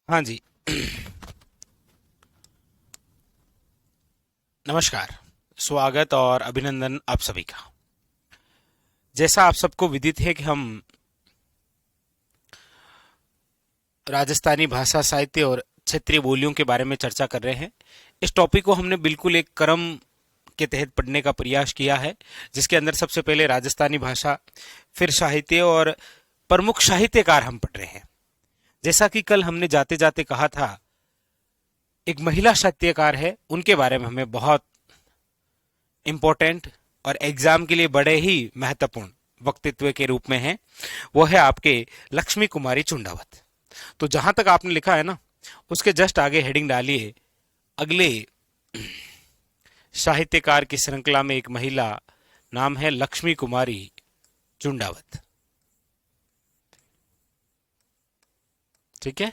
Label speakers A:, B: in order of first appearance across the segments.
A: हाँ जी। नमस्कार, स्वागत और अभिनंदन आप सभी का। जैसा आप सबको विदित है कि हम राजस्थानी भाषा साहित्य और क्षेत्रीय बोलियों के बारे में चर्चा कर रहे हैं। इस टॉपिक को हमने बिल्कुल एक क्रम के तहत पढ़ने का प्रयास किया है, जिसके अंदर सबसे पहले राजस्थानी भाषा, फिर साहित्य और प्रमुख साहित्यकार हम पढ़ रहे हैं। जैसा कि कल हमने जाते जाते कहा था, एक महिला साहित्यकार है, उनके बारे में हमें बहुत इंपॉर्टेंट और एग्जाम के लिए बड़े ही महत्वपूर्ण वक्तव्य के रूप में है, वो है आपके लक्ष्मी कुमारी चुंडावत। तो जहां तक आपने लिखा है ना, उसके जस्ट आगे हेडिंग डालिए, अगले साहित्यकार की श्रृंखला में एक महिला, नाम है लक्ष्मी कुमारी चुंडावत। ठीक है।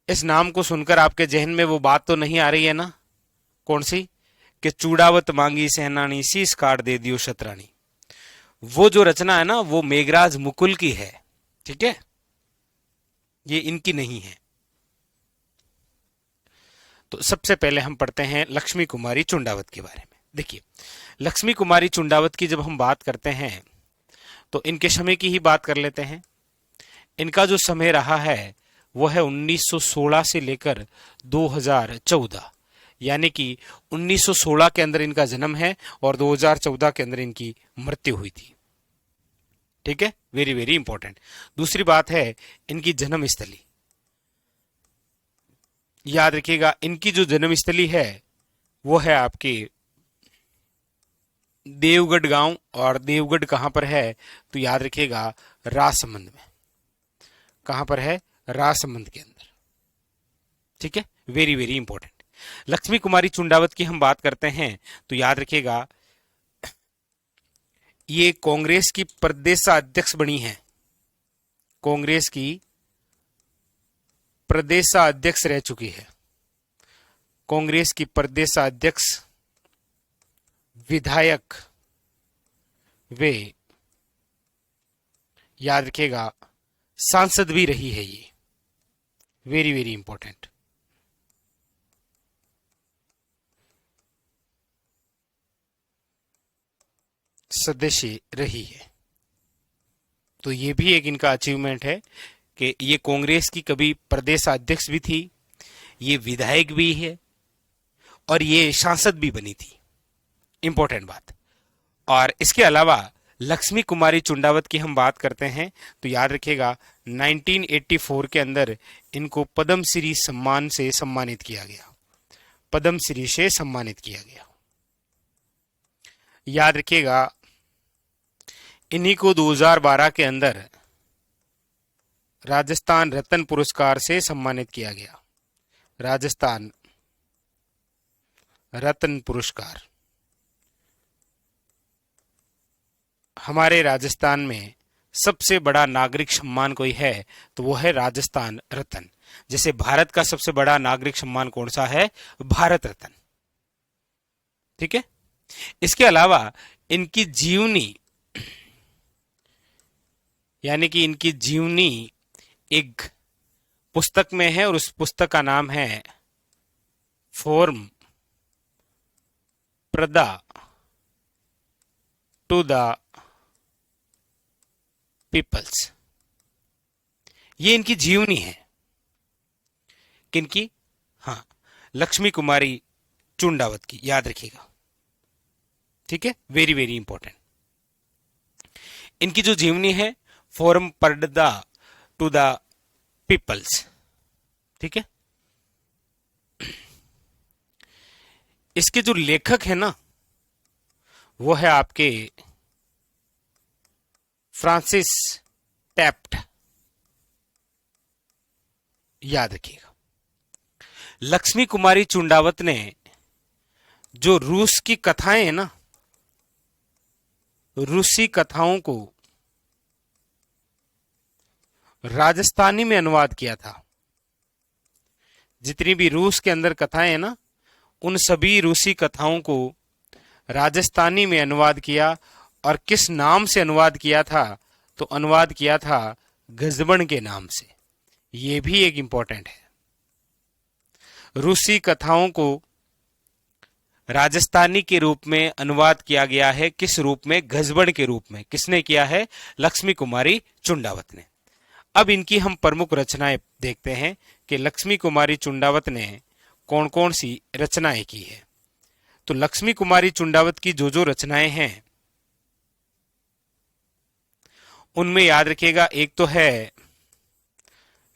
A: इस नाम को सुनकर आपके जहन में वो बात तो नहीं आ रही है ना, कौन सी, कि चूड़ावत मांगी सेनानी शीश काट दे दियो शतरानी। वो जो रचना है ना, वो मेघराज मुकुल की है। ठीक है, ये इनकी नहीं है। तो सबसे पहले हम पढ़ते हैं लक्ष्मी कुमारी चुंडावत के बारे में। देखिए, लक्ष्मी कुमारी चुंडावत की जब हम बात करते हैं तो इनके समय की ही बात कर लेते हैं। इनका जो समय रहा है वो है 1916 से लेकर 2014, यानी कि 1916 के अंदर इनका जन्म है और 2014 के अंदर इनकी मृत्यु हुई थी। ठीक है, वेरी वेरी इंपॉर्टेंट। दूसरी बात है इनकी जन्म स्थली। याद रखिएगा, इनकी जो जन्मस्थली है वो है आपकी देवगढ़ गांव। और देवगढ़ कहां पर है, तो याद रखिएगा राजसमंद में। कहां पर है, राजसमंद के अंदर। ठीक है, वेरी वेरी इंपॉर्टेंट। लक्ष्मी कुमारी चुंडावत की हम बात करते हैं तो याद रखिएगा, ये कांग्रेस की प्रदेशाध्यक्ष बनी है। कांग्रेस की प्रदेशाध्यक्ष रह चुकी है। कांग्रेस की प्रदेशाध्यक्ष, विधायक, वे याद रखिएगा सांसद भी रही है ये। Very very important. सदस्य रही है। तो ये भी एक इनका अचीवमेंट है कि ये कांग्रेस की कभी प्रदेश अध्यक्ष भी थी, ये विधायक भी है और ये सांसद भी बनी थी। इंपॉर्टेंट बात। और इसके अलावा लक्ष्मी कुमारी चुंडावत की हम बात करते हैं तो याद रखिएगा 1984 के अंदर इनको पद्मश्री सम्मान से सम्मानित किया गया। पद्मश्री से सम्मानित किया गया। याद रखिएगा, इन्हीं को 2012 के अंदर राजस्थान रत्न पुरस्कार से सम्मानित किया गया। राजस्थान रत्न पुरस्कार। हमारे राजस्थान में सबसे बड़ा नागरिक सम्मान कोई है तो वो है राजस्थान रत्न। जैसे भारत का सबसे बड़ा नागरिक सम्मान कौन सा है, भारत रत्न। ठीक है। इसके अलावा इनकी जीवनी, यानी कि इनकी जीवनी एक पुस्तक में है और उस पुस्तक का नाम है फॉर्म प्रदा टू द पीपल्स। ये इनकी जीवनी है। किनकी, हाँ, लक्ष्मी कुमारी चुंडावत की, याद रखिएगा। ठीक है, वेरी वेरी इंपॉर्टेंट। इनकी जो जीवनी है, फॉर्म पर्दा टू द पीपल्स। ठीक है। इसके जो लेखक है ना, वो है आपके फ्रांसिस टैप्ट। याद रखिएगा, लक्ष्मी कुमारी चुंडावत ने जो रूस की कथाएं है ना, रूसी कथाओं को राजस्थानी में अनुवाद किया था। जितनी भी रूस के अंदर कथाएं हैं ना, उन सभी रूसी कथाओं को राजस्थानी में अनुवाद किया। और किस नाम से अनुवाद किया था, तो अनुवाद किया था गजबन के नाम से। ये भी एक इंपॉर्टेंट है। रूसी कथाओं को राजस्थानी के रूप में अनुवाद किया गया है, किस रूप में? गजबड़ के रूप में। किसने किया है? लक्ष्मी कुमारी चुंडावत ने। अब इनकी हम प्रमुख रचनाएं देखते हैं कि लक्ष्मी कुमारी चुंडावत ने कौन कौन सी रचनाएं की है। तो लक्ष्मी कुमारी चुंडावत की जो जो रचनाएं हैं उनमें याद रखिएगा, एक तो है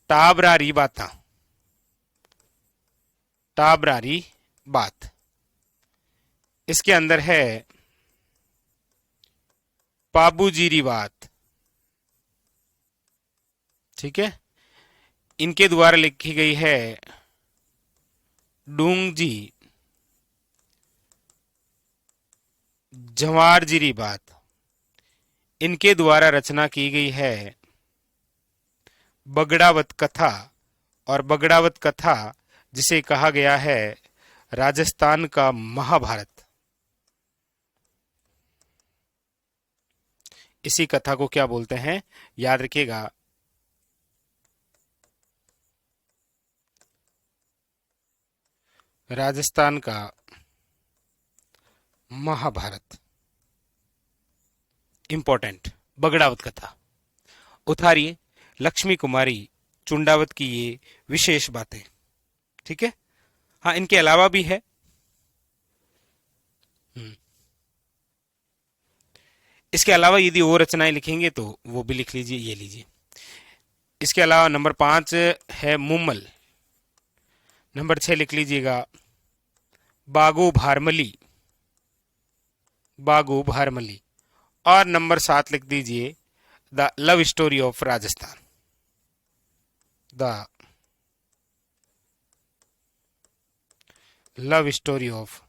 A: टाबरारी बाता, टाबरारी बात। इसके अंदर है पाबूजीरी बात। ठीक है। इनके द्वारा लिखी गई है डूंगजी जवारजिरी बात। इनके द्वारा रचना की गई है बगड़ावत कथा। और बगड़ावत कथा जिसे कहा गया है राजस्थान का महाभारत। इसी कथा को क्या बोलते हैं? याद रखिएगा, राजस्थान का महाभारत। इंपॉर्टेंट बगड़ावत कथा। उतारिए लक्ष्मी कुमारी चुंडावत की ये विशेष बातें। ठीक है। हाँ, इनके अलावा भी है। हम्म, इसके अलावा यदि और रचनाएं लिखेंगे तो वो भी लिख लीजिए, ये लीजिए। इसके अलावा नंबर 5 है मुम्मल। नंबर 6 लिख लीजिएगा बागो भारमली, बागो भारमली। और नंबर 7 लिख दीजिए the love story of Rajasthan, the love story of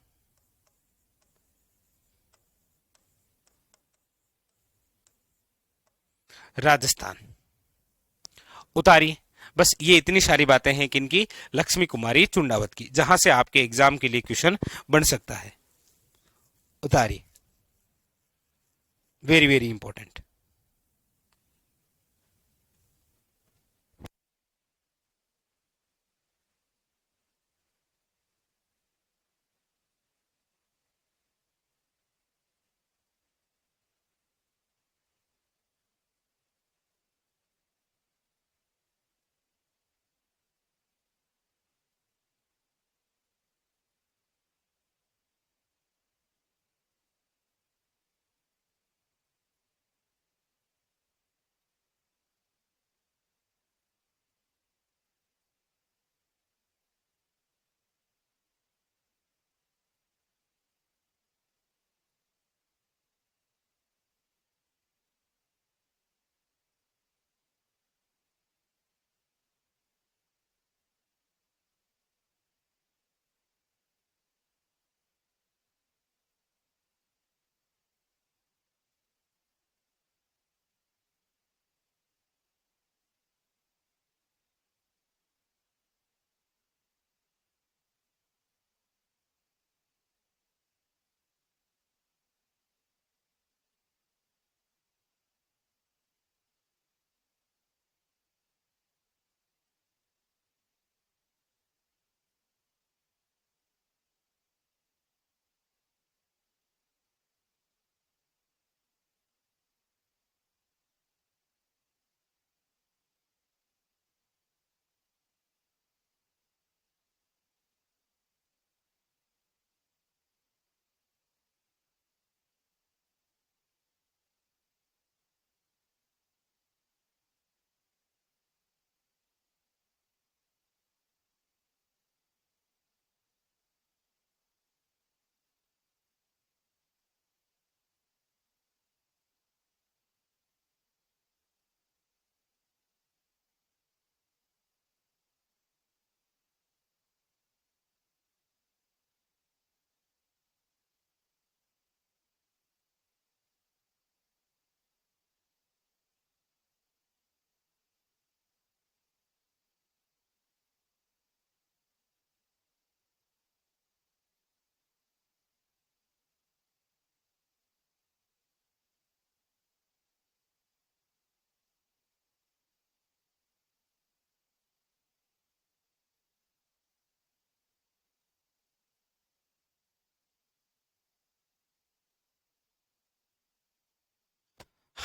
A: Rajasthan. उतारिए। बस ये इतनी सारी बातें हैं किनकी? लक्ष्मी कुमारी चुंडावत की, जहां से आपके एग्जाम के लिए क्वेश्चन बन सकता है। उतारिए। Very very important.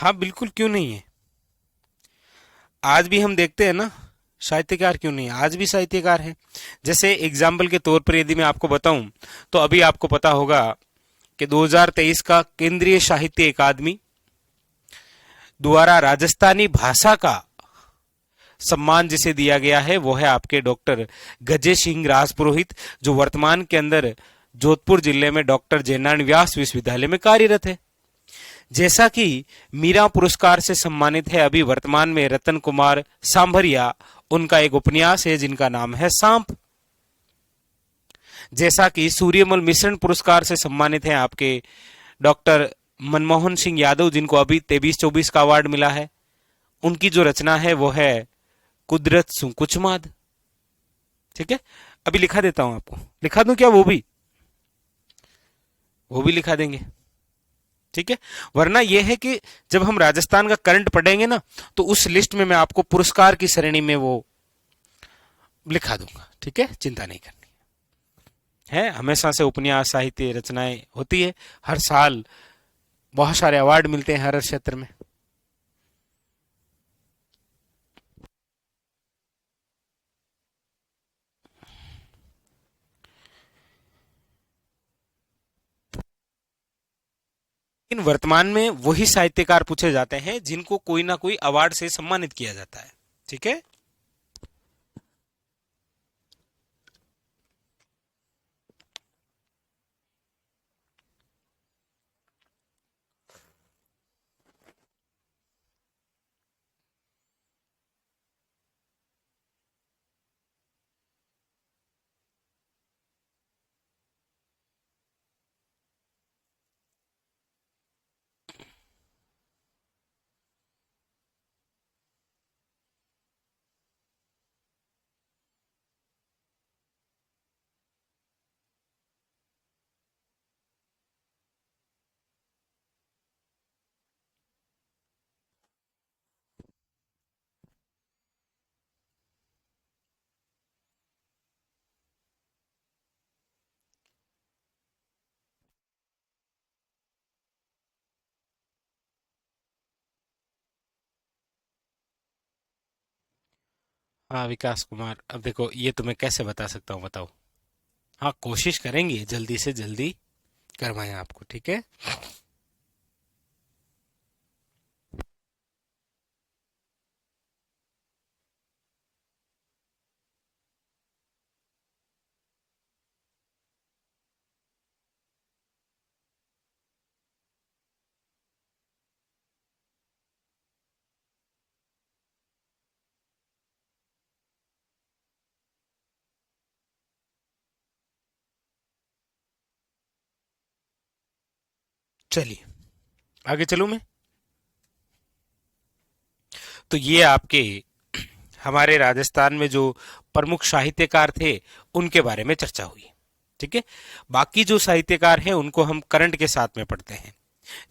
A: हाँ बिल्कुल, क्यों नहीं है। आज भी हम देखते हैं ना, साहित्यकार क्यों नहीं है, आज भी साहित्यकार है। जैसे एग्जाम्पल के तौर पर यदि मैं आपको बताऊं, तो अभी आपको पता होगा कि 2023 का केंद्रीय साहित्य अकादमी द्वारा राजस्थानी भाषा का सम्मान जिसे दिया गया है वो है आपके डॉक्टर गजे सिंह राजपुरोहित, जो वर्तमान के अंदर जोधपुर जिले में डॉक्टर जयनारायण व्यास विश्वविद्यालय में कार्यरत है। जैसा कि मीरा पुरस्कार से सम्मानित है अभी वर्तमान में रतन कुमार सांभरिया, उनका एक उपन्यास है जिनका नाम है सांप। जैसा कि सूर्यमल मिश्रण पुरस्कार से सम्मानित है आपके डॉक्टर मनमोहन सिंह यादव, जिनको अभी 23-24 का अवार्ड मिला है। उनकी जो रचना है वो है कुदरत सु कुचमाद। ठीक है, अभी लिखा देता हूं आपको, लिखा दूं क्या, वो भी लिखा देंगे। ठीक है, वरना यह है कि जब हम राजस्थान का करंट पढ़ेंगे ना, तो उस लिस्ट में मैं आपको पुरस्कार की श्रेणी में वो लिखा दूंगा। ठीक है, चिंता नहीं करनी है। हमेशा से उपन्यास साहित्य रचनाएं होती है, हर साल बहुत सारे अवार्ड मिलते हैं हर क्षेत्र में। लेकिन वर्तमान में वही साहित्यकार पूछे जाते हैं जिनको कोई ना कोई अवार्ड से सम्मानित किया जाता है। ठीक है, हाँ विकास कुमार, अब देखो ये तो मैं कैसे बता सकता हूँ, बताओ। हाँ, कोशिश करेंगे जल्दी से जल्दी करवाएं आपको। ठीक है, चलिए आगे चलूं मैं। तो ये आपके हमारे राजस्थान में जो प्रमुख साहित्यकार थे उनके बारे में चर्चा हुई। ठीक है, बाकी जो साहित्यकार हैं उनको हम करंट के साथ में पढ़ते हैं।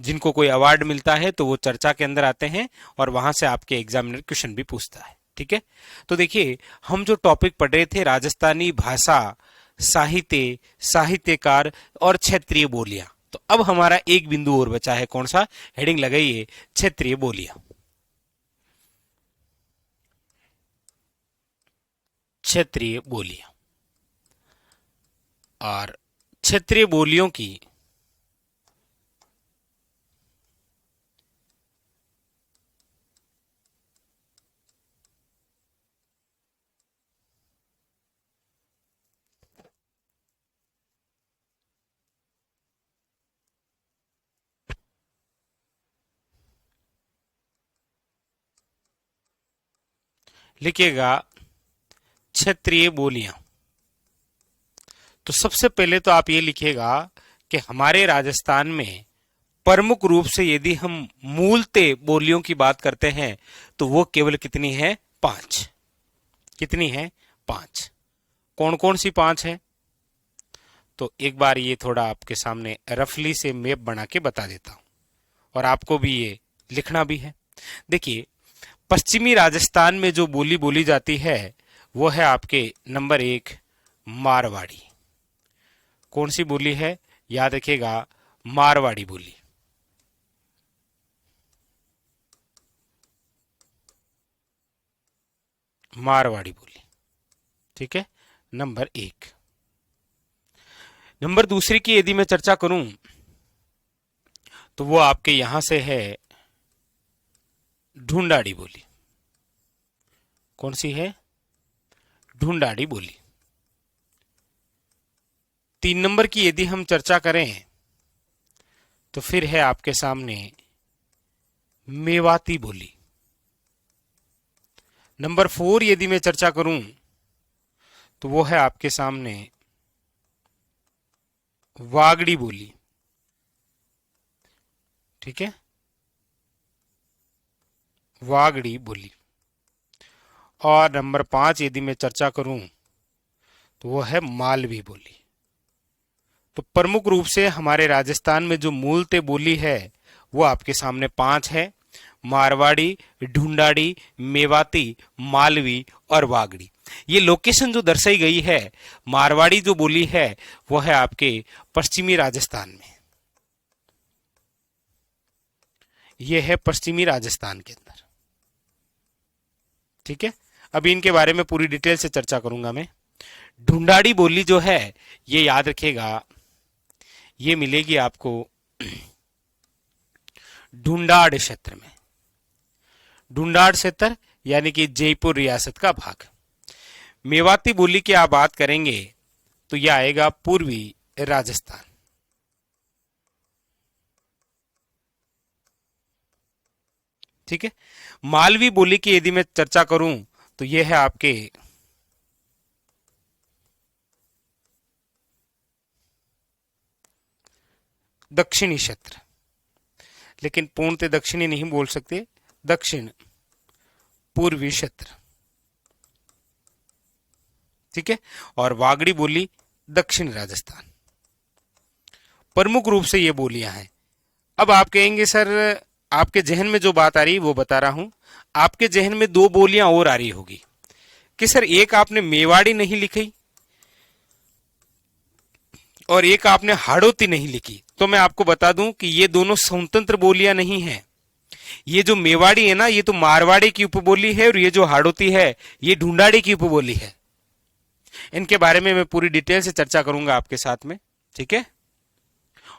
A: जिनको कोई अवार्ड मिलता है तो वो चर्चा के अंदर आते हैं और वहां से आपके एग्जामिनर क्वेश्चन भी पूछता है। ठीक है, तो देखिए हम जो टॉपिक पढ़ रहे थे राजस्थानी भाषा, साहित्य, साहित्यकार और क्षेत्रीय बोलियां, तो अब हमारा एक बिंदु और बचा है, कौन सा, हेडिंग लगाइए, क्षेत्रीय बोलियां। क्षेत्रीय बोलियां, और क्षेत्रीय बोलियों की लिखिएगा क्षेत्रीय बोलियां। तो सबसे पहले तो आप ये लिखिएगा कि हमारे राजस्थान में प्रमुख रूप से यदि हम मूलते बोलियों की बात करते हैं तो वो केवल कितनी है, 5। कितनी है, 5। कौन कौन सी 5 है, तो एक बार ये थोड़ा आपके सामने रफली से मैप बना के बता देता हूं, और आपको भी ये लिखना भी है। देखिए, पश्चिमी राजस्थान में जो बोली बोली जाती है वो है आपके नंबर 1 मारवाड़ी। कौन सी बोली है, याद रखिएगा, मारवाड़ी बोली। मारवाड़ी बोली। ठीक है, नंबर एक। नंबर दूसरे की यदि मैं चर्चा करूं तो वो आपके यहां से है ढूंढाड़ी बोली। कौन सी है? ढूंढाड़ी बोली। 3 नंबर की यदि हम चर्चा करें तो फिर है आपके सामने मेवाती बोली। नंबर 4 यदि मैं चर्चा करूं तो वो है आपके सामने वागड़ी बोली। ठीक है, वागड़ी बोली। और नंबर 5 यदि मैं चर्चा करूं तो वो है मालवी बोली। तो प्रमुख रूप से हमारे राजस्थान में जो मूलते बोली है वो आपके सामने 5 है: मारवाड़ी, ढूंढाड़ी, मेवाती, मालवी और वागड़ी। ये लोकेशन जो दर्शाई गई है, मारवाड़ी जो बोली है वो है आपके पश्चिमी राजस्थान में। ये है पश्चिमी राजस्थान के अंदर। ठीक है, अभी इनके बारे में पूरी डिटेल से चर्चा करूंगा मैं। ढूंढाड़ी बोली जो है, ये याद रखिएगा, ये मिलेगी आपको ढूंढाड़ क्षेत्र में। ढूंढाड़ क्षेत्र यानी कि जयपुर रियासत का भाग। मेवाती बोली की आप बात करेंगे तो यह आएगा पूर्वी राजस्थान। ठीक है, मालवी बोली की यदि मैं चर्चा करूं तो यह है आपके दक्षिणी क्षेत्र, लेकिन पूर्णतः दक्षिणी नहीं बोल सकते, दक्षिण पूर्वी क्षेत्र। ठीक है, और वागड़ी बोली दक्षिण राजस्थान। प्रमुख रूप से ये बोलियां हैं। अब आप कहेंगे सर, आपके जहन में जो बात आ रही है वो बता रहा हूं, आपके जहन में 2 बोलियां और आ रही होगी कि सर एक आपने मेवाड़ी नहीं लिखी और एक आपने हाड़ौती नहीं लिखी। तो मैं आपको बता दूं कि ये दोनों स्वतंत्र बोलियां नहीं हैं। ये जो मेवाड़ी है ना, ये तो मारवाड़ी की उपबोली है, और ये जो हाड़ौती है ये ढूंढाड़ी की उपबोली है। इनके बारे में मैं पूरी डिटेल से चर्चा करूंगा आपके साथ में। ठीक है,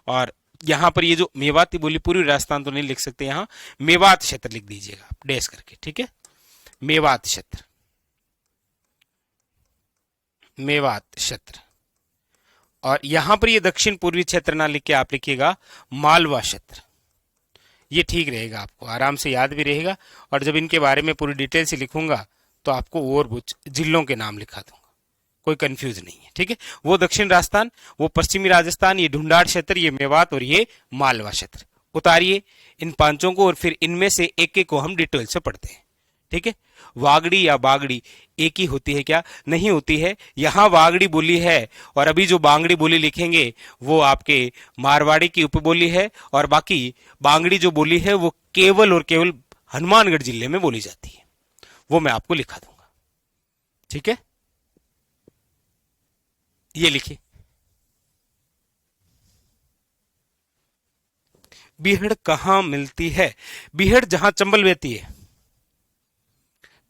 A: और यहां पर ये जो मेवाती बोली, पूरी राजस्थान तो नहीं लिख सकते, यहां मेवात क्षेत्र लिख दीजिएगा आप डैश करके। ठीक है, मेवात क्षेत्र, मेवात क्षेत्र। और यहां पर ये दक्षिण पूर्वी क्षेत्र ना लिख के आप लिखिएगा मालवा क्षेत्र। ये ठीक रहेगा, आपको आराम से याद भी रहेगा। और जब इनके बारे में पूरी डिटेल से लिखूंगा तो आपको और कुछ जिलों के नाम लिखा दूंगा, कोई कंफ्यूज नहीं है। ठीक है, वो दक्षिण राजस्थान, वो पश्चिमी राजस्थान, ये ढूंढाड़ क्षेत्र, ये मेवात और ये मालवा क्षेत्र। उतारिए इन पांचों को और फिर इनमें से एक एक को हम डिटेल से पढ़ते हैं। ठीक है, वागड़ी या बागड़ी एक ही होती है क्या? नहीं होती है। यहां वागड़ी बोली है और अभी जो बांगड़ी बोली लिखेंगे वो आपके मारवाड़ी की उपबोली है, और बाकी बांगड़ी जो बोली है वो केवल और केवल हनुमानगढ़ जिले में बोली जाती है। वो मैं आपको लिखा दूंगा। ठीक है, ये लिखिए, बीहड़ कहाँ मिलती है? बीहड़ जहां चंबल बहती है,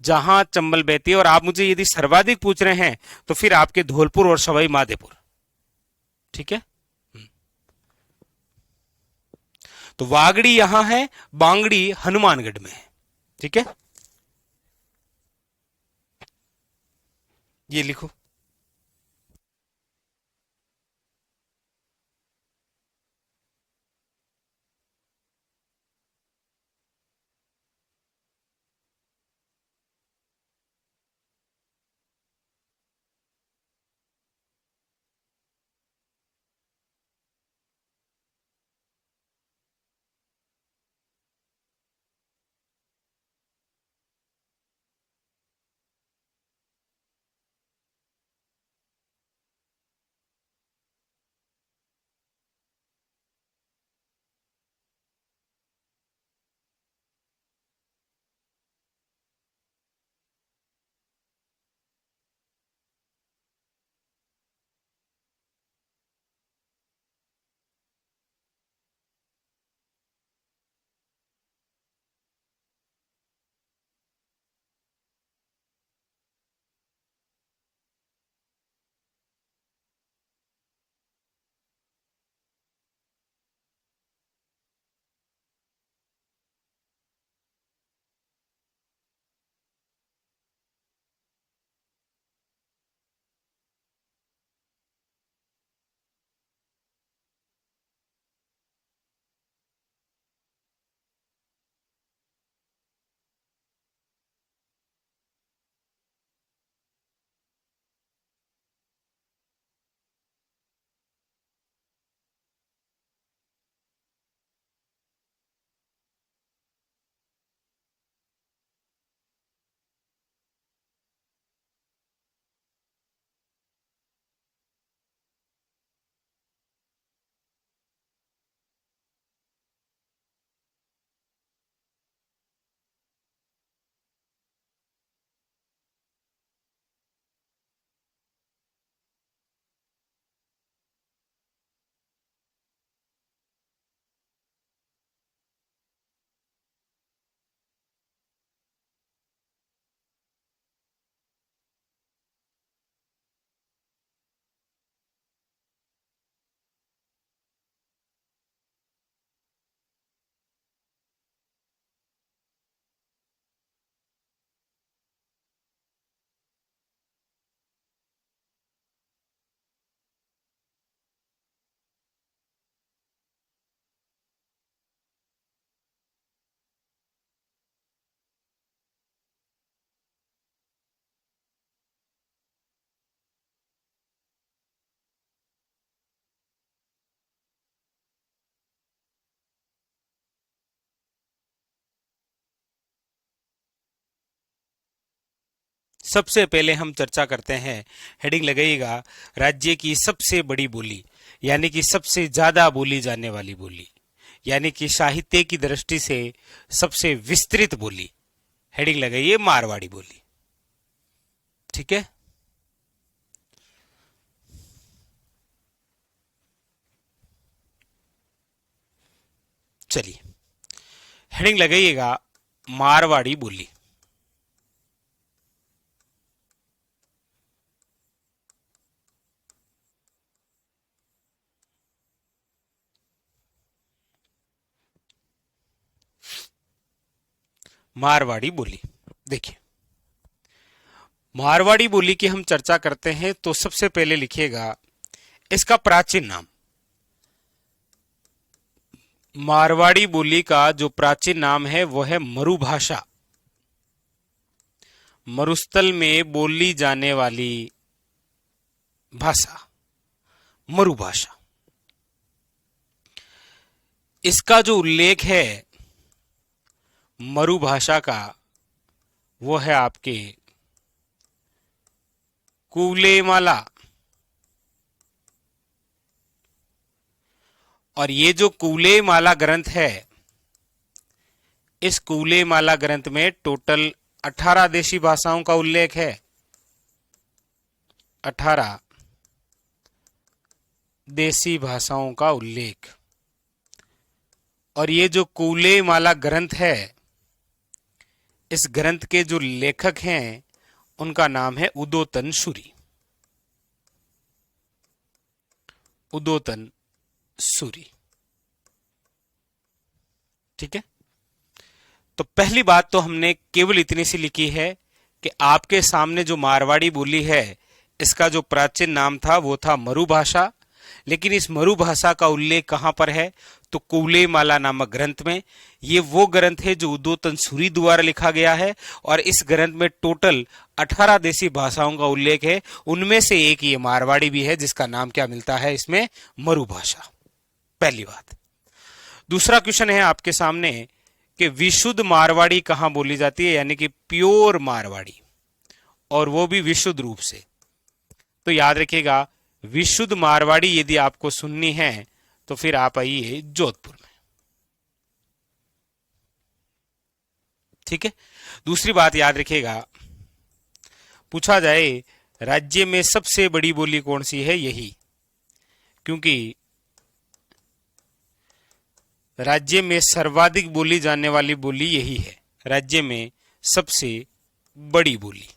A: जहां चंबल बहती है। और आप मुझे यदि सर्वाधिक पूछ रहे हैं तो फिर आपके धौलपुर और सवाई माधोपुर। ठीक है, तो वागड़ी यहां है, बांगड़ी हनुमानगढ़ में है। ठीक है, ये लिखो। सबसे पहले हम चर्चा करते हैं, हेडिंग लगाइएगा, राज्य की सबसे बड़ी बोली, यानी कि सबसे ज्यादा बोली जाने वाली बोली, यानी कि साहित्य की दृष्टि से सबसे विस्तृत बोली। हेडिंग लगाइए मारवाड़ी बोली। ठीक है, चलिए हेडिंग लगाइएगा मारवाड़ी बोली। मारवाड़ी बोली, देखिए मारवाड़ी बोली की हम चर्चा करते हैं तो सबसे पहले लिखिएगा इसका प्राचीन नाम। मारवाड़ी बोली का जो प्राचीन नाम है वो है मरुभाषा। मरुस्थल में बोली जाने वाली भाषा मरुभाषा। इसका जो उल्लेख है मरुभाषा का वो है आपके कुलेमाला। और ये जो कुलेमाला ग्रंथ है, इस कुलेमाला ग्रंथ में टोटल 18 देशी भाषाओं का उल्लेख है। 18 देशी भाषाओं का उल्लेख। और ये जो कुलेमाला ग्रंथ है, इस ग्रंथ के जो लेखक हैं उनका नाम है उदोतन सूरी। उदोतन सूरी। ठीक है, तो पहली बात तो हमने केवल इतनी सी लिखी है कि आपके सामने जो मारवाड़ी बोली है इसका जो प्राचीन नाम था वो था मरुभाषा। लेकिन इस मरुभाषा का उल्लेख कहां पर है, तो कुलेमाला नामक ग्रंथ में। ये वो ग्रंथ है जो उदोतन सूरी द्वारा लिखा गया है और इस ग्रंथ में टोटल 18 देशी भाषाओं का उल्लेख है। उनमें से एक ये मारवाड़ी भी है जिसका नाम क्या मिलता है इसमें, मरुभाषा। पहली बात। दूसरा क्वेश्चन है आपके सामने कि विशुद्ध मारवाड़ी कहां बोली जाती है, यानी कि प्योर मारवाड़ी, और वो भी विशुद्ध रूप से। तो याद रखिएगा, विशुद्ध मारवाड़ी यदि आपको सुननी है तो फिर आप आइए जोधपुर में। ठीक है, दूसरी बात याद रखिएगा, पूछा जाए राज्य में सबसे बड़ी बोली कौन सी है, यही, क्योंकि राज्य में सर्वाधिक बोली जाने वाली बोली यही है। राज्य में सबसे बड़ी बोली।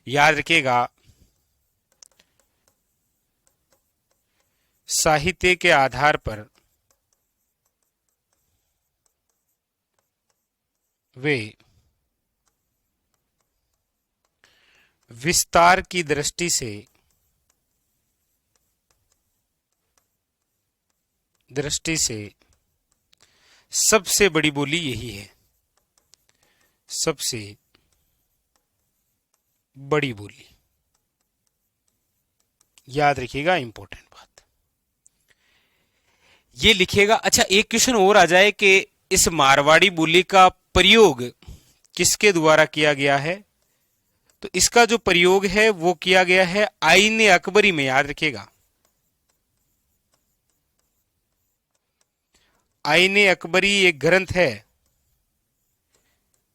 A: याद रखिएगा, साहित्य के आधार पर वे विस्तार की दृष्टि से सबसे बड़ी बोली यही है। सबसे बड़ी बोली, याद रखिएगा, इंपॉर्टेंट बात ये लिखिएगा। अच्छा, एक क्वेश्चन और आ जाए कि इस मारवाड़ी बोली का प्रयोग किसके द्वारा किया गया है, तो इसका जो प्रयोग है वो किया गया है आईने अकबरी में। याद रखिएगा, आईने अकबरी एक ग्रंथ है,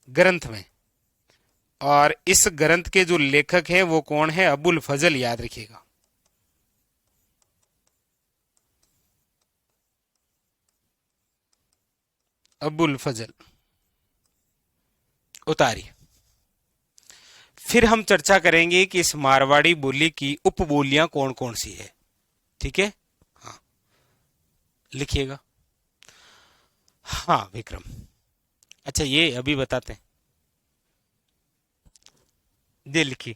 A: ग्रंथ में, और इस ग्रंथ के जो लेखक है वो कौन है, अबुल फजल। याद रखिएगा, अबुल फजल उतारी। फिर हम चर्चा करेंगे कि इस मारवाड़ी बोली की उपबोलियां कौन कौन सी है। ठीक है, हाँ लिखिएगा। हाँ विक्रम, अच्छा ये अभी बताते हैं, दे लिखी।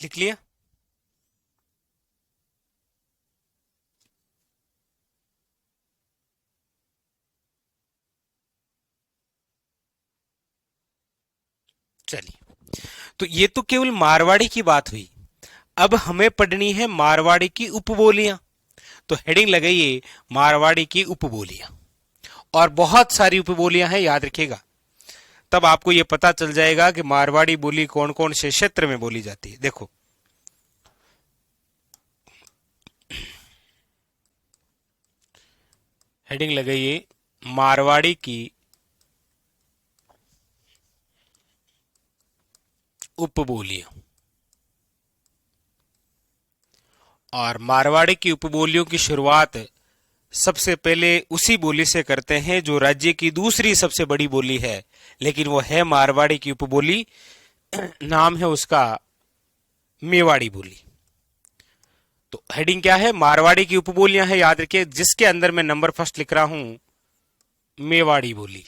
A: लिख लिया? चलिए, तो ये तो केवल मारवाड़ी की बात हुई। अब हमें पढ़नी है मारवाड़ी की उपबोलियां। तो हेडिंग लगाइए मारवाड़ी की उपबोलियां। और बहुत सारी उपबोलियां हैं, याद रखिएगा। तब आपको यह पता चल जाएगा कि मारवाड़ी बोली कौन कौन से क्षेत्र में बोली जाती है। देखो, हेडिंग लगाइए मारवाड़ी की उपबोलियां। और मारवाड़ी की उपबोलियों की शुरुआत सबसे पहले उसी बोली से करते हैं जो राज्य की दूसरी सबसे बड़ी बोली है, लेकिन वो है मारवाड़ी की उपबोली। नाम है उसका मेवाड़ी बोली। तो हेडिंग क्या है? मारवाड़ी की उपबोलियां है, याद रखिए, जिसके अंदर मैं नंबर फर्स्ट लिख रहा हूं मेवाड़ी बोली।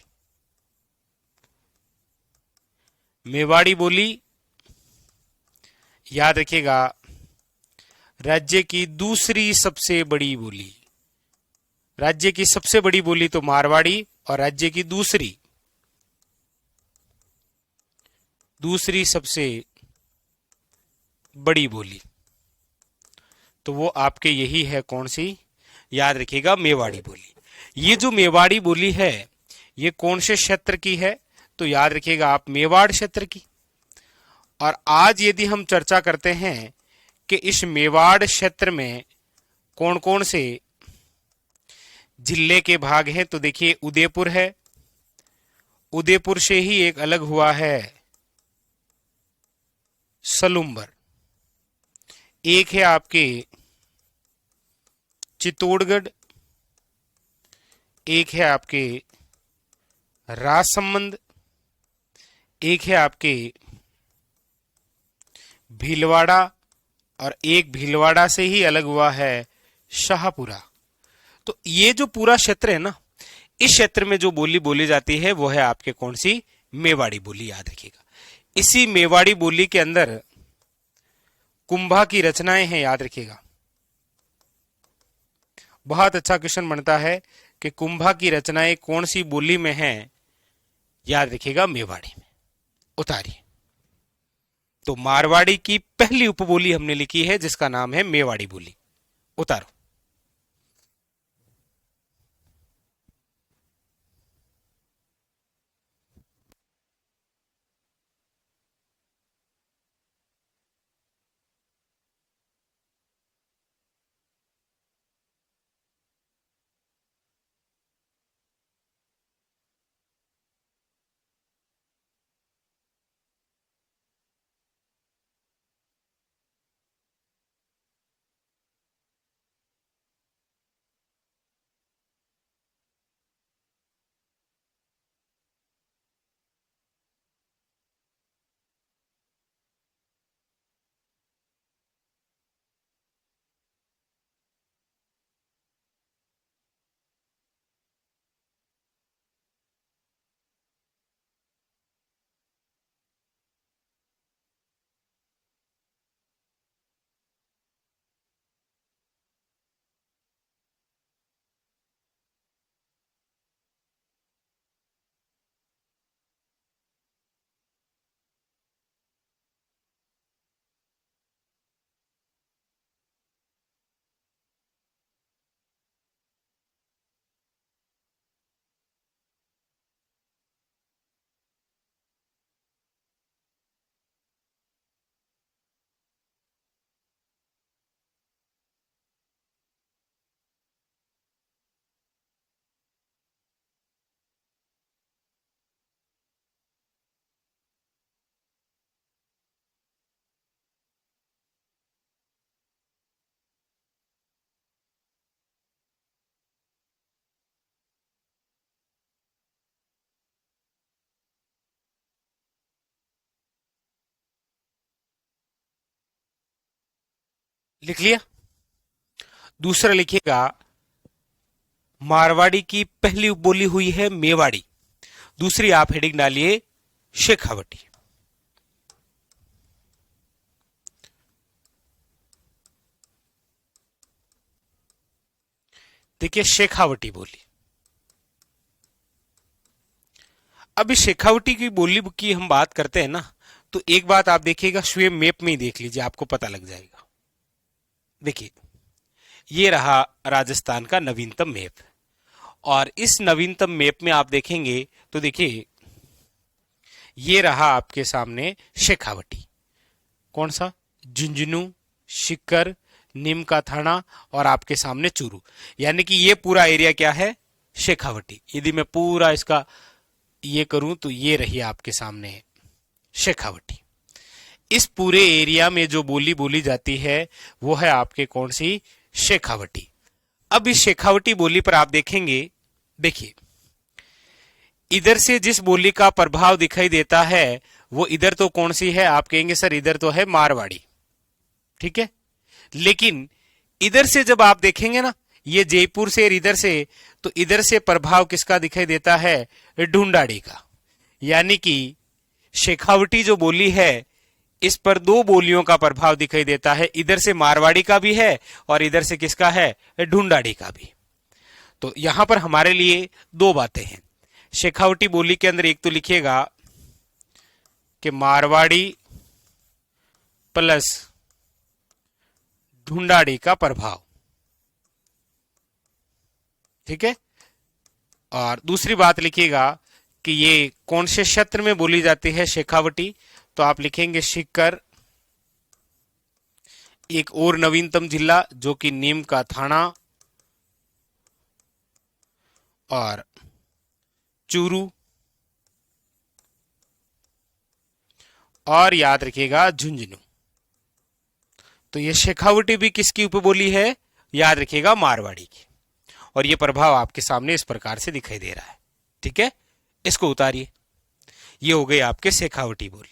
A: मेवाड़ी बोली, याद रखिएगा, राज्य की दूसरी सबसे बड़ी बोली। राज्य की सबसे बड़ी बोली तो मारवाड़ी, और राज्य की दूसरी दूसरी सबसे बड़ी बोली तो वो आपके यही है, कौन सी? याद रखिएगा, मेवाड़ी बोली। ये जो मेवाड़ी बोली है ये कौन से क्षेत्र की है? तो याद रखिएगा आप, मेवाड़ क्षेत्र की। और आज यदि हम चर्चा करते हैं कि इस मेवाड़ क्षेत्र में कौन कौन से जिले के भाग हैं, तो देखिए उदयपुर है। उदयपुर से ही एक अलग हुआ है सलुम्बर। एक है आपके चित्तौड़गढ़, एक है आपके राजसमंद, एक है आपके भीलवाड़ा, और एक भीलवाड़ा से ही अलग हुआ है शाहपुरा। तो ये जो पूरा क्षेत्र है ना, इस क्षेत्र में जो बोली बोली जाती है वो है आपके कौन सी? मेवाड़ी बोली, याद रखिएगा। इसी मेवाड़ी बोली के अंदर कुंभा की रचनाएं हैं, याद रखिएगा। बहुत अच्छा क्वेश्चन बनता है कि कुंभा की रचनाएं कौन सी बोली में हैं? याद रखिएगा, मेवाड़ी में। उतारिए। तो मारवाड़ी की पहली उपबोली हमने लिखी है जिसका नाम है मेवाड़ी बोली। उतारो। लिख लिया? दूसरा लिखिएगा, मारवाड़ी की पहली उपबोली हुई है मेवाड़ी। दूसरी आप हेडिंग डालिए शेखावटी। देखिए शेखावटी बोली। अब इस शेखावटी की बोली की हम बात करते हैं ना, तो एक बात आप देखिएगा, स्वयं मैप में ही देख लीजिए, आपको पता लग जाएगा। देखिए ये रहा राजस्थान का नवीनतम मैप, और इस नवीनतम मैप में आप देखेंगे तो देखिए ये रहा आपके सामने शेखावटी। कौन सा? झुंझुनू, सीकर, नीम का थाना और आपके सामने चूरू। यानी कि ये पूरा एरिया क्या है? शेखावटी। यदि मैं पूरा इसका ये करूं तो ये रही आपके सामने शेखावटी। इस पूरे एरिया में जो बोली बोली जाती है वो है आपके कौन सी? शेखावटी। अब इस शेखावटी बोली पर आप देखेंगे, देखिए इधर से जिस बोली का प्रभाव दिखाई देता है वो इधर तो कौन सी है? आप कहेंगे सर इधर तो है मारवाड़ी, ठीक है। लेकिन इधर से जब आप देखेंगे ना, ये जयपुर से इधर से, तो इधर से प्रभाव किसका दिखाई देता है? ढूंढाड़ी का। यानी कि शेखावटी जो बोली है इस पर दो बोलियों का प्रभाव दिखाई देता है, इधर से मारवाड़ी का भी है और इधर से किसका है? ढूंढाड़ी का भी। तो यहां पर हमारे लिए दो बातें हैं। शेखावटी बोली के अंदर एक तो लिखिएगा कि मारवाड़ी प्लस ढूंढाड़ी का प्रभाव, ठीक है। और दूसरी बात लिखिएगा कि ये कौन से क्षेत्र में बोली जाती है शेखावटी, तो आप लिखेंगे सीकर, एक और नवीनतम जिला जो कि नीम का थाना, और चूरू, और याद रखिएगा झुंझुनू। तो ये शेखावटी भी किसकी उपबोली है? याद रखिएगा मारवाड़ी की। और ये प्रभाव आपके सामने इस प्रकार से दिखाई दे रहा है, ठीक है। इसको उतारिए। ये हो गई आपके शेखावटी बोली।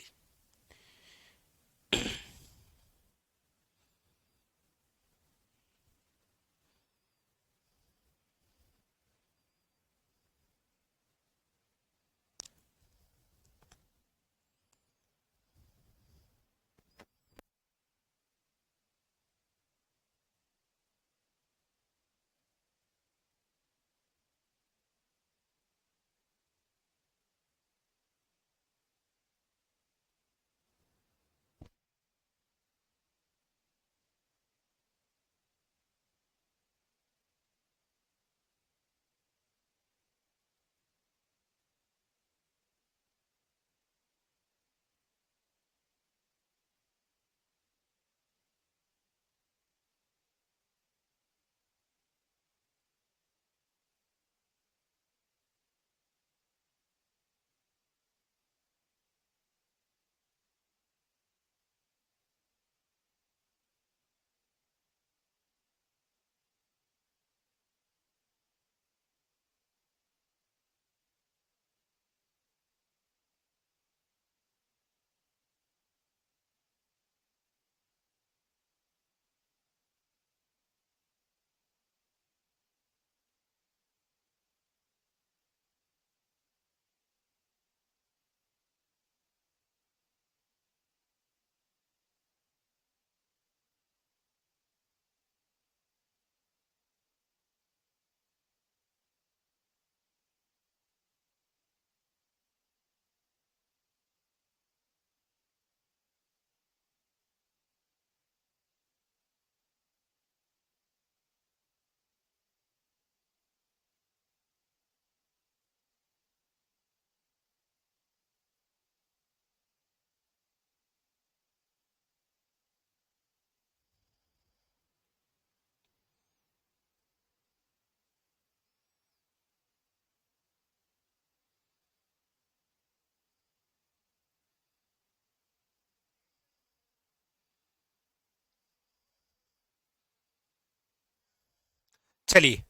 A: चलिए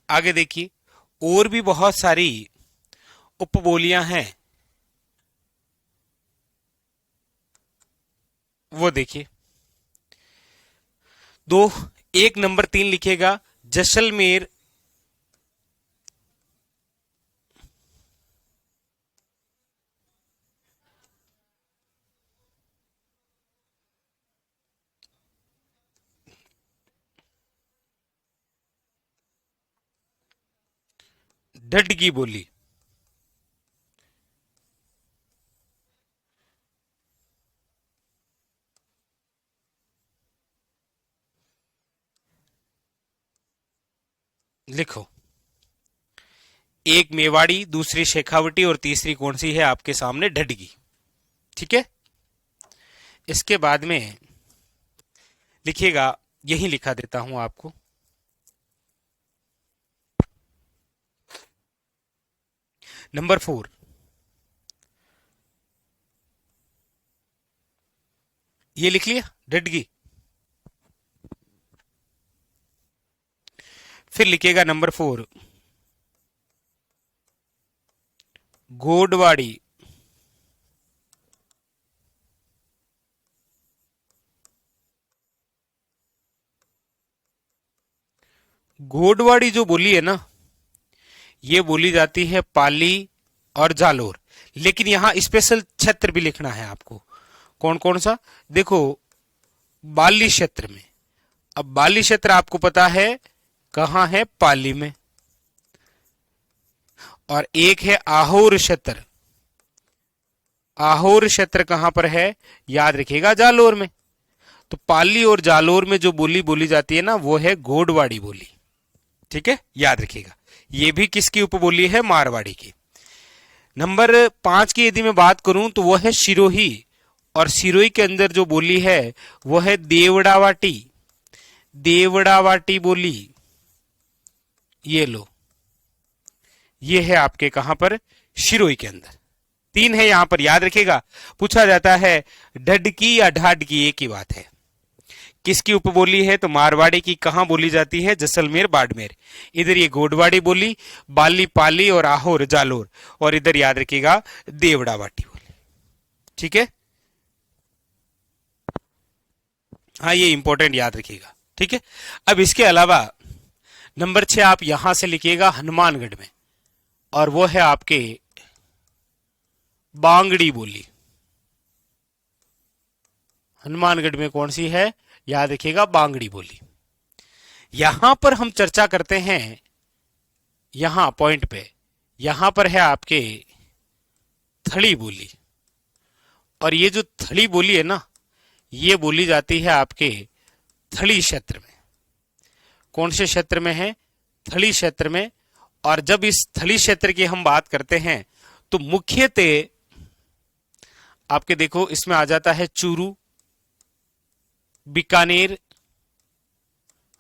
A: आगे देखिए, और भी बहुत सारी उपबोलियां हैं, वो देखिए। दो, एक नंबर 3 लिखेगा जैसलमेर, ढडगी बोली। लिखो। एक मेवाड़ी, दूसरी शेखावटी और तीसरी कौन सी है आपके सामने? ढडगी। ठीक है। इसके बाद में लिखिएगा, यही लिखा देता हूं आपको। नंबर 4, ये लिख लिया ढडगी। फिर लिखिएगा नंबर 4, गोडवाड़ी। गोडवाड़ी जो बोली है ना, ये बोली जाती है पाली और जालोर। लेकिन यहां स्पेशल क्षेत्र भी लिखना है आपको। कौन कौन सा? देखो, बाली क्षेत्र में। अब बाली क्षेत्र आपको पता है कहां है? पाली में। और एक है आहोर क्षेत्र। आहोर क्षेत्र कहां पर है? याद रखिएगा, जालोर में। तो पाली और जालोर में जो बोली बोली जाती है ना, वो है गोडवाड़ी बोली। ठीक है, याद रखिएगा। ये भी किसकी उपबोली है? मारवाड़ी की। नंबर 5 की यदि मैं बात करूं तो वो है सिरोही। और सिरोही के अंदर जो बोली है वो है देवड़ावाटी। देवड़ावाटी बोली। ये लो, ये है आपके कहां पर? सिरोही के अंदर। 3 है यहां पर, याद रखिएगा। पूछा जाता है ढडकी या ढाडकी, एक ही बात है। किसकी उपबोली है? तो मारवाड़ी की। कहां बोली जाती है? जैसलमेर, बाड़मेर। इधर ये गोडवाड़ी बोली, बाली, पाली और आहोर, जालोर। और इधर याद रखिएगा देवड़ावाटी बोली। ठीक है। हाँ, ये इंपॉर्टेंट याद रखिएगा। ठीक है। अब इसके अलावा नंबर 6 आप यहां से लिखिएगा हनुमानगढ़ में, और वो है आपके बांगड़ी बोली। हनुमानगढ़ में कौन सी है? याद रखिएगा, बांगड़ी बोली। यहां पर हम चर्चा करते हैं, यहां पॉइंट पे, यहां पर है आपके थड़ी बोली। और ये जो थड़ी बोली है ना, ये बोली जाती है आपके थड़ी क्षेत्र में। कौन से क्षेत्र में है? थड़ी क्षेत्र में। और जब इस थड़ी क्षेत्र की हम बात करते हैं तो मुख्यतः आपके देखो इसमें आ जाता है चूरू, बीकानेर,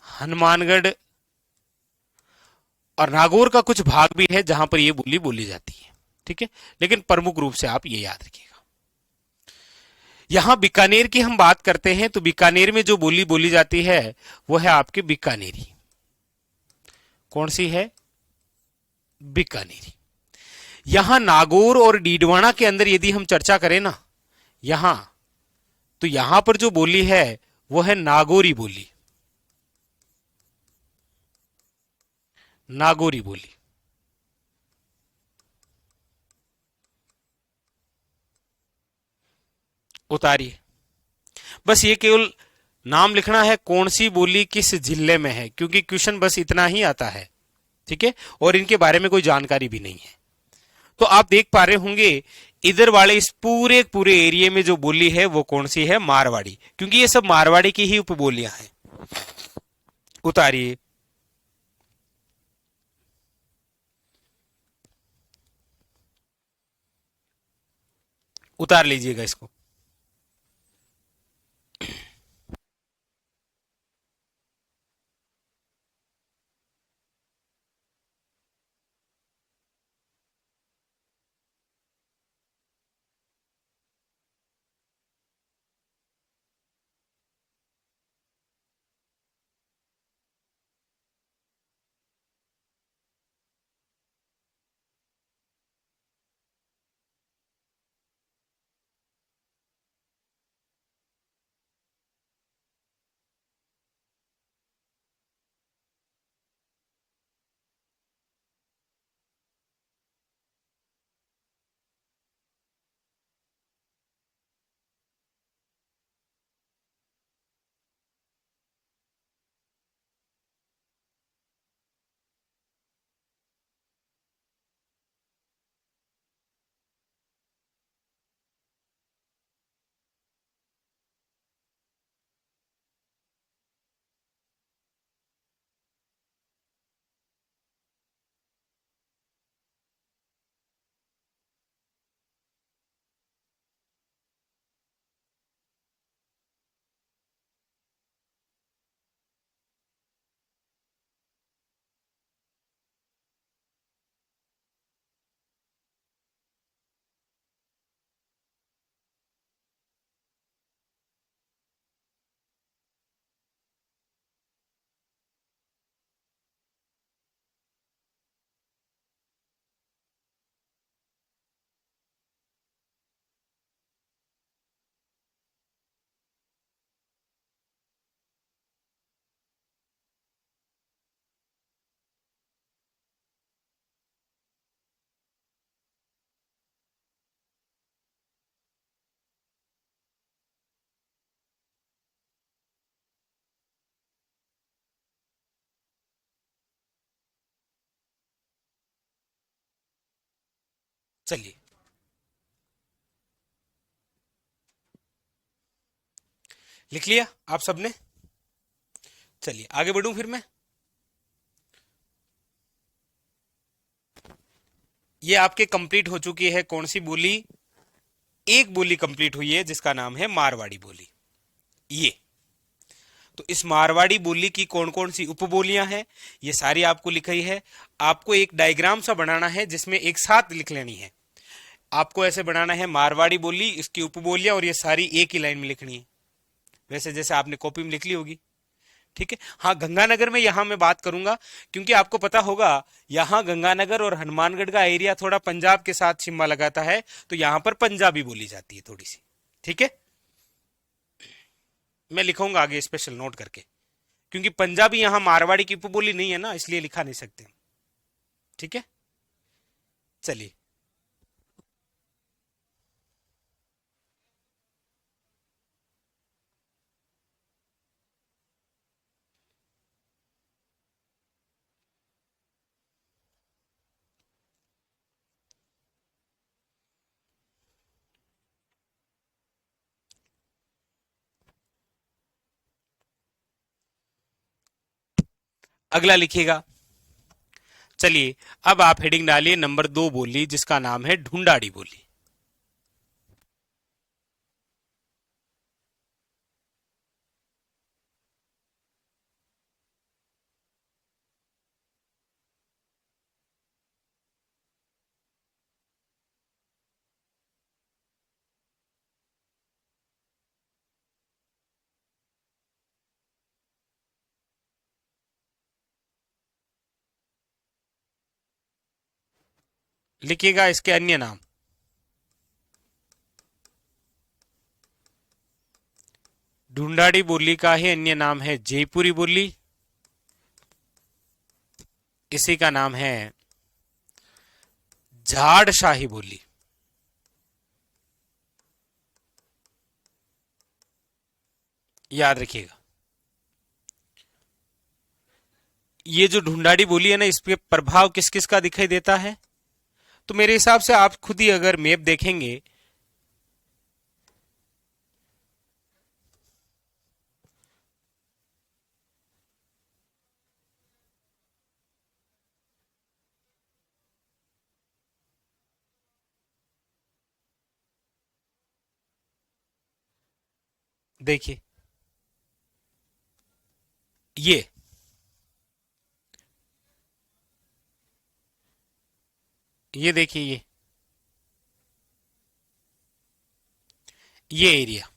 A: हनुमानगढ़ और नागौर का कुछ भाग भी है जहां पर यह बोली बोली जाती है। ठीक है। लेकिन प्रमुख रूप से आप ये याद रखिएगा। यहां बीकानेर की हम बात करते हैं तो बीकानेर में जो बोली बोली जाती है वो है आपके बीकानेरी। कौन सी है? बीकानेरी। यहां नागौर और डीडवाना के अंदर यदि हम चर्चा करें ना, यहां, तो यहां पर जो बोली है वो है नागौरी बोली। नागौरी बोली। उतारिए। बस ये केवल नाम लिखना है कौन सी बोली किस जिले में है, क्योंकि क्वेश्चन बस इतना ही आता है। ठीक है। और इनके बारे में कोई जानकारी भी नहीं है। तो आप देख पा रहे होंगे इधर वाले इस पूरे पूरे एरिया में जो बोली है वो कौन सी है? मारवाड़ी। क्योंकि ये सब मारवाड़ी की ही उपबोलियां हैं। उतारिए। उतार लीजिएगा इसको। चलिए, लिख लिया आप सबने? चलिए आगे बढ़ूं फिर मैं। ये आपके कंप्लीट हो चुकी है कौन सी बोली? एक बोली कंप्लीट हुई है जिसका नाम है मारवाड़ी बोली। ये तो इस मारवाड़ी बोली की कौन कौन सी उपबोलियां हैं ये सारी आपको लिखी है। आपको एक डायग्राम सा बनाना है जिसमें एक साथ लिख लेनी है। आपको ऐसे बनाना है मारवाड़ी बोली, इसकी उपबोलियां, और ये सारी एक ही लाइन में लिखनी है, वैसे जैसे आपने कॉपी में लिख ली होगी। ठीक है। हाँ, गंगानगर में यहां मैं बात करूंगा, क्योंकि आपको पता होगा यहां गंगानगर और हनुमानगढ़ का एरिया थोड़ा पंजाब के साथ सीमा लगाता है, तो यहां पर पंजाबी बोली जाती है थोड़ी सी। ठीक है, मैं लिखूंगा आगे स्पेशल नोट करके, क्योंकि पंजाबी यहां मारवाड़ी की उपबोली नहीं है ना, इसलिए लिखा नहीं सकते। ठीक है, चलिए। अगला लिखिएगा। चलिए, अब आप हेडिंग डालिए नंबर 2 बोली, जिसका नाम है ढूंढाड़ी बोली। लिखिएगा इसके अन्य नाम। ढूंढाड़ी बोली का ही अन्य नाम है जयपुरी बोली। इसी का नाम है झाड़शाही बोली। याद रखिएगा। ये जो ढूंढाड़ी बोली है ना, इस पे प्रभाव किस किस का दिखाई देता है? तो मेरे हिसाब से आप खुद ही अगर मैप देखेंगे, देखिए ये देखिए, ये एरिया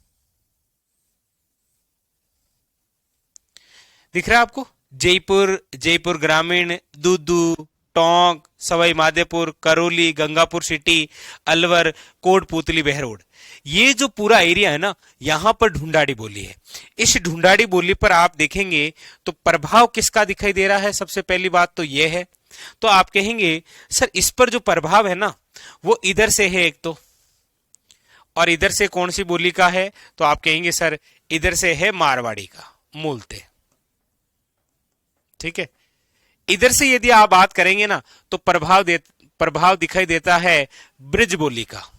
A: दिख रहा है आपको? जयपुर, जयपुर ग्रामीण, दूदू, टोंक, सवाई माधोपुर, करौली, गंगापुर सिटी, अलवर, कोटपुतली, बहरोड, ये जो पूरा एरिया है ना, यहां पर ढूंढाड़ी बोली है। इस ढूंढाड़ी बोली पर आप देखेंगे तो प्रभाव किसका दिखाई दे रहा है? सबसे पहली बात तो यह है, तो आप कहेंगे सर इस पर जो प्रभाव है ना, वो इधर से है एक तो, और इधर से कौन सी बोली का है? तो आप कहेंगे सर इधर से है मारवाड़ी का, मूलते। ठीक है, इधर से यदि आप बात करेंगे ना, तो प्रभाव दिखाई देता है ब्रिज बोली का।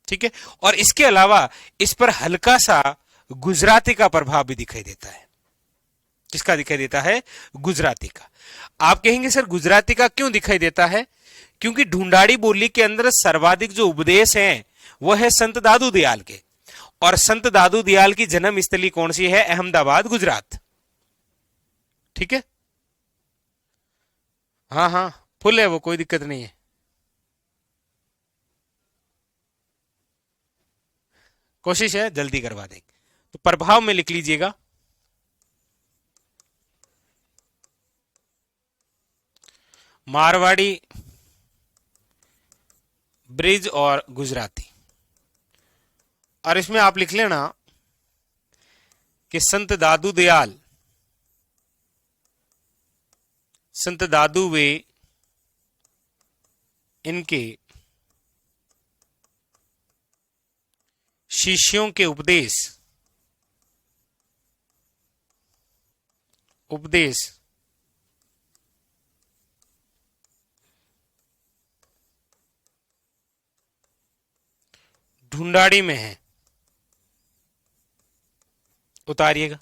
A: ठीक है, और इसके अलावा इस पर हल्का सा गुजराती का प्रभाव भी दिखाई देता है। किसका दिखाई देता है? गुजराती का। आप कहेंगे सर गुजराती का क्यों दिखाई देता है? क्योंकि ढूंढाड़ी बोली के अंदर सर्वाधिक जो उपदेश हैं वह है संत दादू दयाल के, और संत दादू दयाल की जन्म स्थली कौन सी है? अहमदाबाद, गुजरात। ठीक है, हाँ हाँ, फुल है वो, कोई दिक्कत नहीं है। कोशिश है जल्दी करवा देंगे। तो प्रभाव में लिख लीजिएगा मारवाड़ी, ब्रिज और गुजराती। और इसमें आप लिख लेना कि संत दादू वे इनके शिष्यों के उपदेश ढूंढाड़ी में है, उतारिएगा।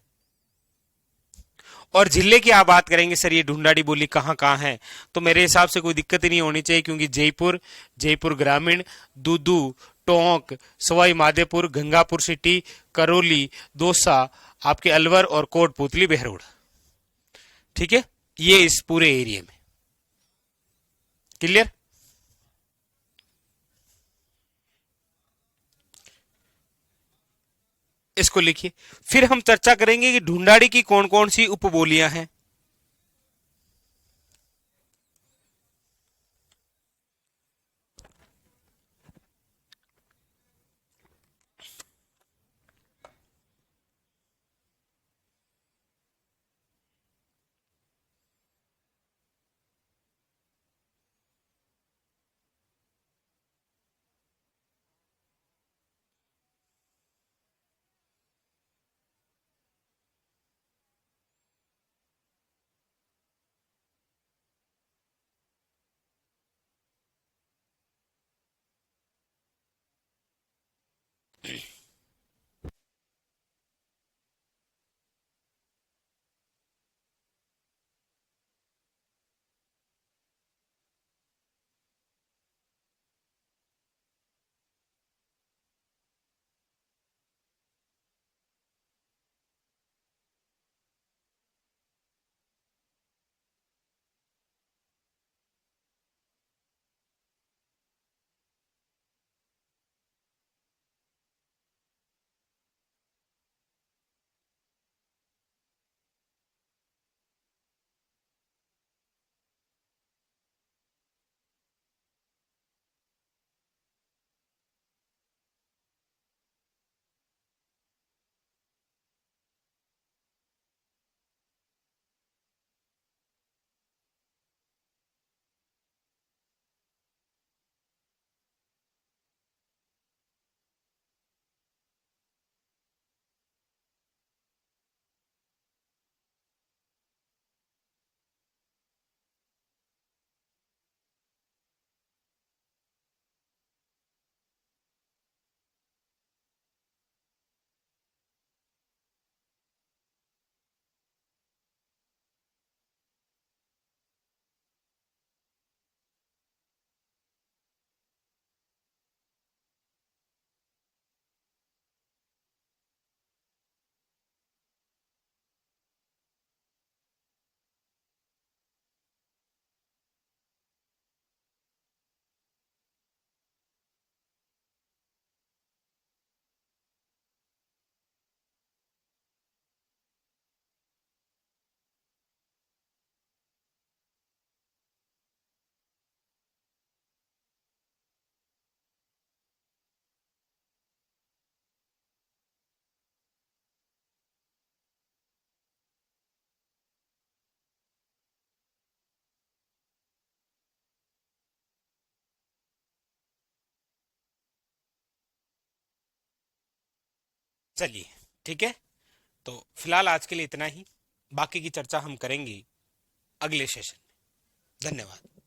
A: और जिले की आप बात करेंगे सर ये ढूंढाड़ी बोली कहाँ कहाँ है, तो मेरे हिसाब से कोई दिक्कत ही नहीं होनी चाहिए, क्योंकि जयपुर, जयपुर ग्रामीण, दूदू, टोंक, सवाई माधोपुर, गंगापुर सिटी, करौली, दौसा, आपके अलवर और कोटपुतली बहरोड। ठीक है, ये इस पूरे एरिया में। क्लियर। इसको लिखिए। फिर हम चर्चा करेंगे कि ढूंढाड़ी की कौन कौन सी उपबोलियां हैं। चलिए, ठीक है। तो फिलहाल आज के लिए इतना ही, बाकी की चर्चा हम करेंगे अगले सेशन में। धन्यवाद।